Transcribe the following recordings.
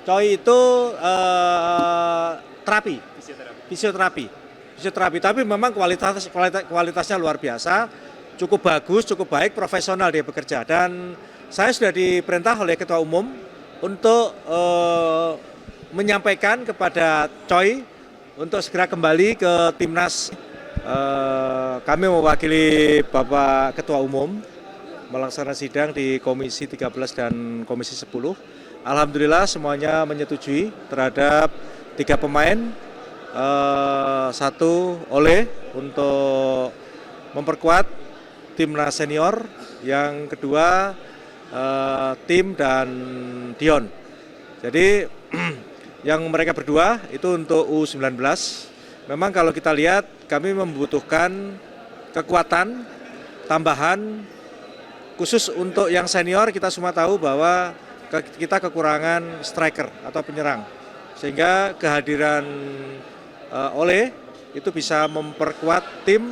COI itu terapi, fisioterapi. Tapi memang kualitasnya luar biasa, cukup bagus, cukup baik, profesional dia bekerja. Dan saya sudah diperintah oleh Ketua Umum untuk menyampaikan kepada COI untuk segera kembali ke Timnas. Kami mewakili Bapak Ketua Umum melaksanakan sidang di Komisi 13 dan Komisi 10. Alhamdulillah semuanya menyetujui terhadap 3 pemain, 1 Oleh untuk memperkuat Timnas senior, yang kedua Tim dan Dion. Jadi yang mereka berdua itu untuk U19. Memang kalau kita lihat kami membutuhkan kekuatan tambahan khusus untuk yang senior. Kita semua tahu bahwa kita kekurangan striker atau penyerang, sehingga kehadiran Oleh itu bisa memperkuat tim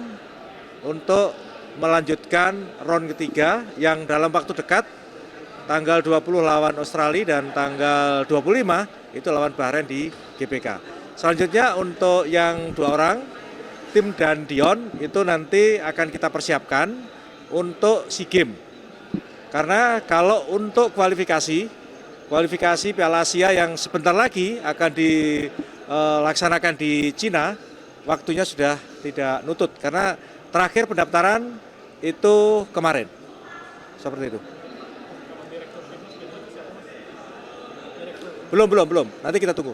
untuk melanjutkan round ketiga yang dalam waktu dekat tanggal 20 lawan Australia dan tanggal 25 itu lawan Bahrain di GBK. Selanjutnya untuk yang 2 orang, Tim dan Dion, itu nanti akan kita persiapkan untuk SEA Games. Karena kalau untuk kualifikasi Piala Asia yang sebentar lagi akan dilaksanakan di Cina, waktunya sudah tidak nutut karena terakhir pendaftaran itu kemarin. Seperti itu. Belum. Nanti kita tunggu.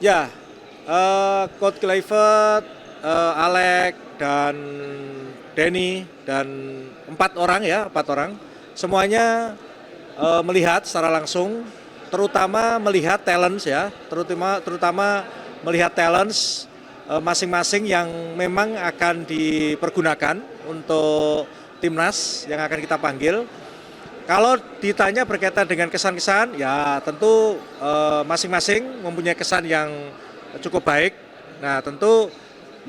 Ya, Coach Kluivert, Alex dan Denny dan 4 orang, semuanya melihat secara langsung, terutama melihat talents ya, terutama melihat talents masing-masing yang memang akan dipergunakan untuk Timnas yang akan kita panggil. Kalau ditanya berkaitan dengan kesan-kesan, ya tentu masing-masing mempunyai kesan yang cukup baik. Nah tentu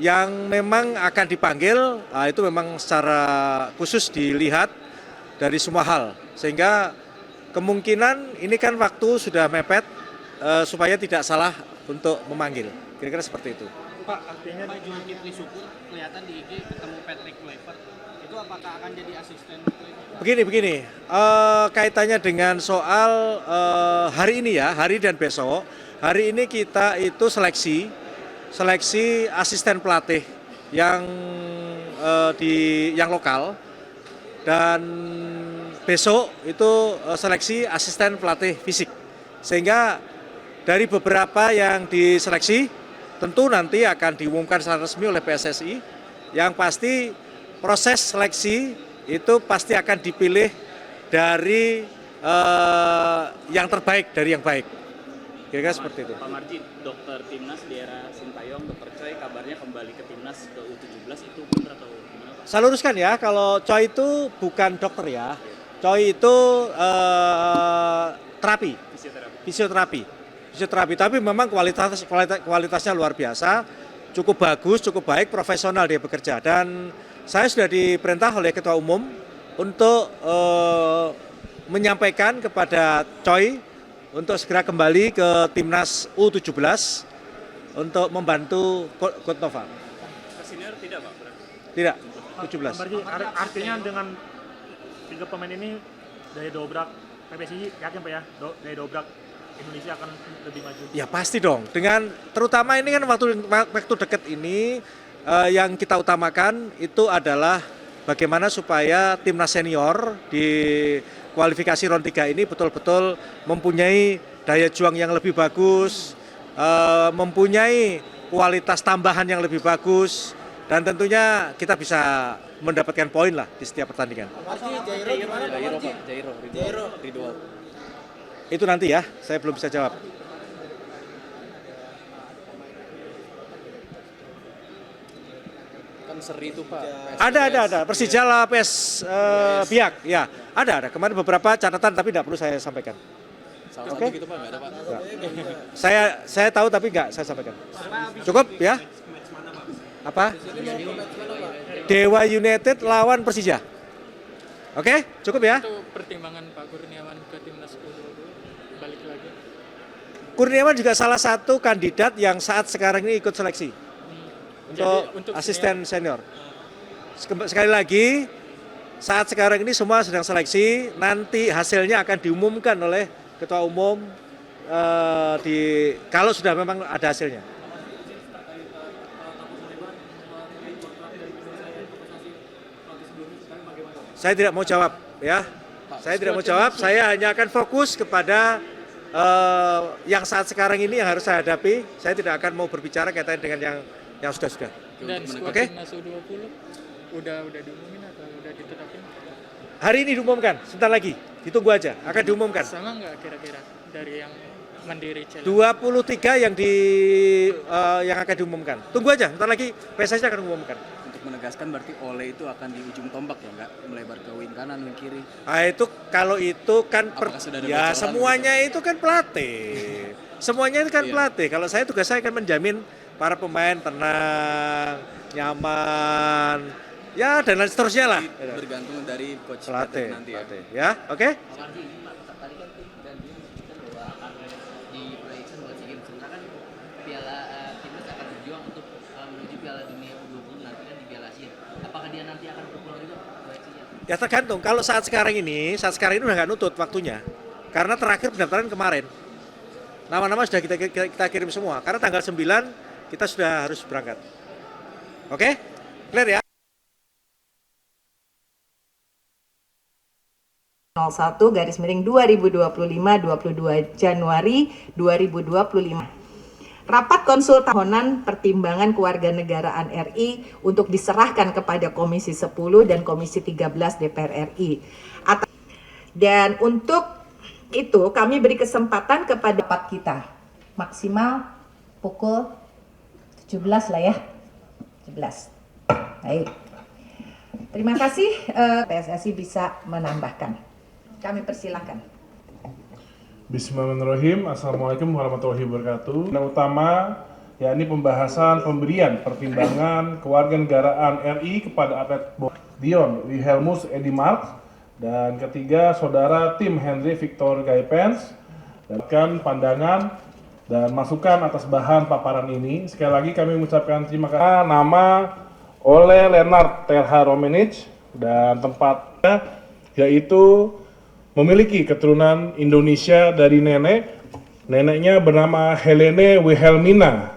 yang memang akan dipanggil, itu memang secara khusus dilihat dari semua hal. Sehingga kemungkinan ini kan waktu sudah mepet, supaya tidak salah untuk memanggil. Kira-kira seperti itu. Pak, artinya Pak Zulkifli Syukur kelihatan di IG ketemu Patrick Kluivert. Itu apakah akan jadi asisten Kluivert? Begini, kaitannya dengan soal hari ini ya, hari dan besok. Hari ini kita itu seleksi asisten pelatih yang yang lokal, dan besok itu seleksi asisten pelatih fisik. Sehingga dari beberapa yang diseleksi tentu nanti akan diumumkan secara resmi oleh PSSI. Yang pasti proses seleksi itu pasti akan dipilih dari yang terbaik dari yang baik. Kira-kira seperti itu. Pak Marji, dokter Timnas di era Sintayong, dokter Choi kabarnya kembali ke Timnas ke U17, itu benar atau gimana Pak? Saya luruskan ya, kalau Choi itu bukan dokter ya. Choi itu terapi, fisioterapi. Tapi memang kualitasnya luar biasa, cukup bagus, cukup baik, profesional dia bekerja. Dan saya sudah diperintah oleh Ketua Umum untuk menyampaikan kepada Choi untuk segera kembali ke Timnas U17 untuk membantu Coach Nova. Senior tidak Pak? Berarti? Tidak, 17. Artinya dengan 3 pemain ini daya dobrak PBSI, yakin Pak ya, daya dobrak Indonesia akan lebih maju? Ya pasti dong, dengan terutama ini kan waktu dekat ini yang kita utamakan itu adalah bagaimana supaya Timnas senior di kualifikasi round 3 ini betul-betul mempunyai daya juang yang lebih bagus, mempunyai kualitas tambahan yang lebih bagus, dan tentunya kita bisa mendapatkan poin lah di setiap pertandingan. Jairo Ridho. Itu nanti ya, saya belum bisa jawab. Kan seri itu Pak. Ada. Persija lah, Biak, ya ada. Kemarin beberapa catatan tapi tidak perlu saya sampaikan. Salah Oke. satu gitu Pak, nggak ada Pak? Saya tahu tapi nggak saya sampaikan. Cukup ya? Apa? Dewa United lawan Persija. Oke, cukup ya. Itu pertimbangan Pak Kurniawan ke timnas U20 balik lagi. Kurniawan juga salah satu kandidat yang saat sekarang ini ikut seleksi untuk asisten senior. Sekali lagi, saat sekarang ini semua sedang seleksi, nanti hasilnya akan diumumkan oleh Ketua Umum kalau sudah memang ada hasilnya. Saya tidak mau jawab ya. Saya tidak mau jawab, saya hanya akan fokus kepada yang saat sekarang ini yang harus saya hadapi. Saya tidak akan mau berbicara kaitan dengan yang sudah-sudah. Dan skuad timnas U20 udah diumumin atau udah ditetapin? Hari ini diumumkan, sebentar lagi. Ditunggu aja, akan diumumkan. Sama nggak kira-kira dari yang Mandiri Challenge? 23 yang akan diumumkan. Tunggu aja, sebentar lagi PSSI akan mengumumkan. Untuk menegaskan berarti Ole itu akan di ujung tombak ya, nggak melebar ke wing kanan, wing kiri. Nah itu kalau itu kan ya semuanya gitu? itu kan pelatih. Semuanya itu kan pelatih. Kalau saya tugas saya akan menjamin para pemain tenang, nyaman, ya dan lain seterusnya lah. Bergantung dari coach Pelatih nanti ya. Ya, oke? Ya tergantung. Kalau saat sekarang ini udah nggak nutut waktunya. Karena terakhir pendaftaran kemarin. Nama-nama sudah kita kirim semua. Karena tanggal 9 kita sudah harus berangkat. Oke? Clear ya? 01/2025 22 Januari 2025. Rapat konsul tahunan pertimbangan kewarganegaraan RI untuk diserahkan kepada Komisi 10 dan Komisi 13 DPR RI. Dan untuk itu kami beri kesempatan kepada rapat kita maksimal pukul 17 lah ya. 17. Baik. Terima kasih. PSSI bisa menambahkan. Kami persilahkan. Bismillahirrahmanirrahim. Assalamualaikum warahmatullahi wabarakatuh. Yang utama yakni pembahasan pemberian pertimbangan kewarganegaraan RI kepada atlet Dion Wilhelmus Edi Marx, dan ketiga saudara tim Henry Victor Gaipens, dan pandangan dan masukan atas bahan paparan ini. Sekali lagi kami mengucapkan terima kasih. Nama oleh Leonard Terha Romanic dan tempatnya yaitu memiliki keturunan Indonesia dari neneknya bernama Helene Wilhelmina